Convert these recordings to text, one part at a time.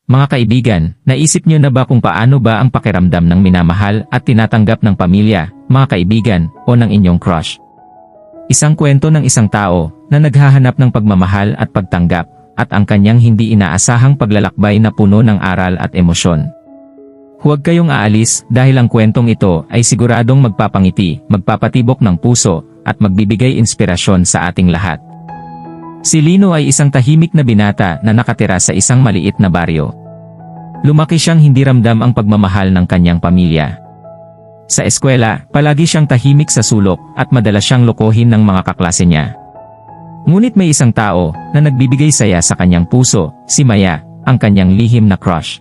Mga kaibigan, naisip niyo na ba kung paano ba ang pakiramdam ng minamahal at tinatanggap ng pamilya, mga kaibigan, o ng inyong crush? Isang kwento ng isang tao na naghahanap ng pagmamahal at pagtanggap, at ang kanyang hindi inaasahang paglalakbay na puno ng aral at emosyon. Huwag kayong aalis dahil ang kwentong ito ay siguradong magpapangiti, magpapatibok ng puso, at magbibigay inspirasyon sa ating lahat. Si Lino ay isang tahimik na binata na nakatira sa isang maliit na baryo. Lumaki siyang hindi ramdam ang pagmamahal ng kanyang pamilya. Sa eskwela, palagi siyang tahimik sa sulok at madalas siyang lokohin ng mga kaklase niya. Ngunit may isang tao na nagbibigay saya sa kanyang puso, si Maya, ang kanyang lihim na crush.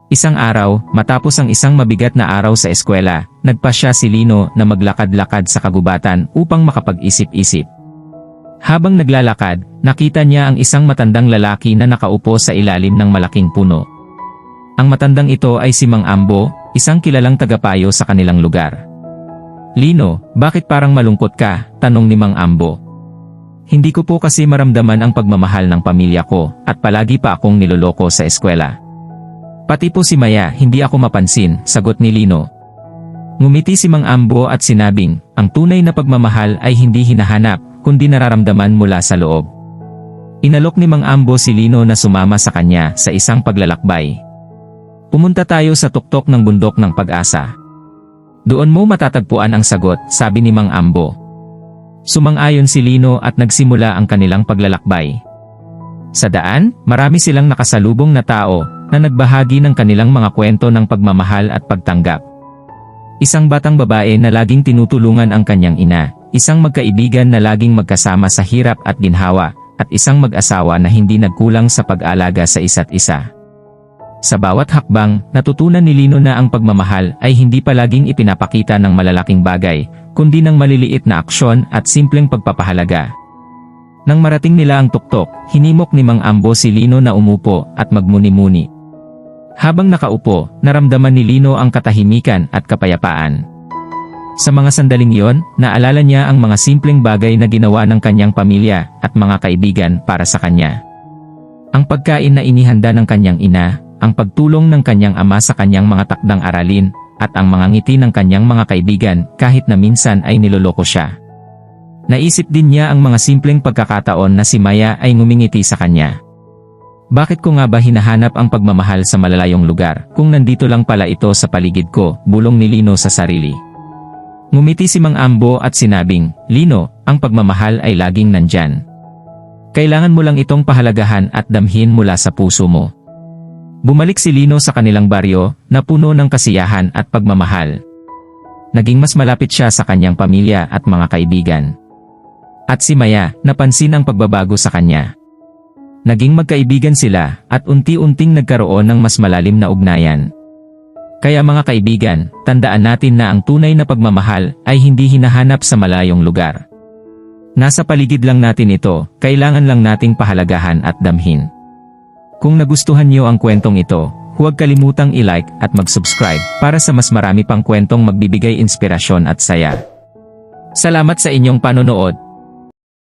Isang araw, matapos ang isang mabigat na araw sa eskwela, nagpasya si Lino na maglakad-lakad sa kagubatan upang makapag-isip-isip. Habang naglalakad, nakita niya ang isang matandang lalaki na nakaupo sa ilalim ng malaking puno. Ang matandang ito ay si Mang Ambo, isang kilalang tagapayo sa kanilang lugar. "Lino, bakit parang malungkot ka?" tanong ni Mang Ambo. "Hindi ko po kasi maramdaman ang pagmamahal ng pamilya ko, at palagi pa akong niloloko sa eskwela." "Pati po si Maya, hindi ako mapansin," sagot ni Lino. Ngumiti si Mang Ambo at sinabing, ang tunay na pagmamahal ay hindi hinahanap, kundi nararamdaman mula sa loob. Inalok ni Mang Ambo si Lino na sumama sa kanya sa isang paglalakbay. "Pumunta tayo sa tuktok ng bundok ng Pag-asa. Doon mo matatagpuan ang sagot," sabi ni Mang Ambo. Sumang-ayon si Lino at nagsimula ang kanilang paglalakbay. Sa daan, marami silang nakasalubong na tao na nagbahagi ng kanilang mga kwento ng pagmamahal at pagtanggap. Isang batang babae na laging tinutulungan ang kanyang ina, isang magkaibigan na laging magkasama sa hirap at ginhawa, at isang mag-asawa na hindi nagkulang sa pag-aalaga sa isa't isa. Sa bawat hakbang, natutunan ni Lino na ang pagmamahal ay hindi palaging ipinapakita ng malalaking bagay, kundi ng maliliit na aksyon at simpleng pagpapahalaga. Nang marating nila ang tuktok, hinimok ni Mang Ambo si Lino na umupo at magmuni-muni. Habang nakaupo, naramdaman ni Lino ang katahimikan at kapayapaan. Sa mga sandaling iyon, naalala niya ang mga simpleng bagay na ginawa ng kanyang pamilya at mga kaibigan para sa kanya. Ang pagkain na inihanda ng kanyang ina, ang pagtulong ng kanyang ama sa kanyang mga takdang aralin, at ang mga ngiti ng kanyang mga kaibigan kahit na minsan ay niloloko siya. Naisip din niya ang mga simpleng pagkakataon na si Maya ay ngumingiti sa kanya. "Bakit ko nga ba hinahanap ang pagmamahal sa malalayong lugar, kung nandito lang pala ito sa paligid ko?" bulong ni Lino sa sarili. Ngumiti si Mang Ambo at sinabing, "Lino, ang pagmamahal ay laging nandyan. Kailangan mo lang itong pahalagahan at damhin mula sa puso mo." Bumalik si Lino sa kanilang baryo, na puno ng kasiyahan at pagmamahal. Naging mas malapit siya sa kanyang pamilya at mga kaibigan. At si Maya, napansin ang pagbabago sa kanya. Naging magkaibigan sila, at unti-unting nagkaroon ng mas malalim na ugnayan. Kaya mga kaibigan, tandaan natin na ang tunay na pagmamahal ay hindi hinahanap sa malayong lugar. Nasa paligid lang natin ito, kailangan lang nating pahalagahan at damhin. Kung nagustuhan niyo ang kwentong ito, huwag kalimutang i-like at mag-subscribe para sa mas marami pang kwentong magbibigay inspirasyon at saya. Salamat sa inyong panonood.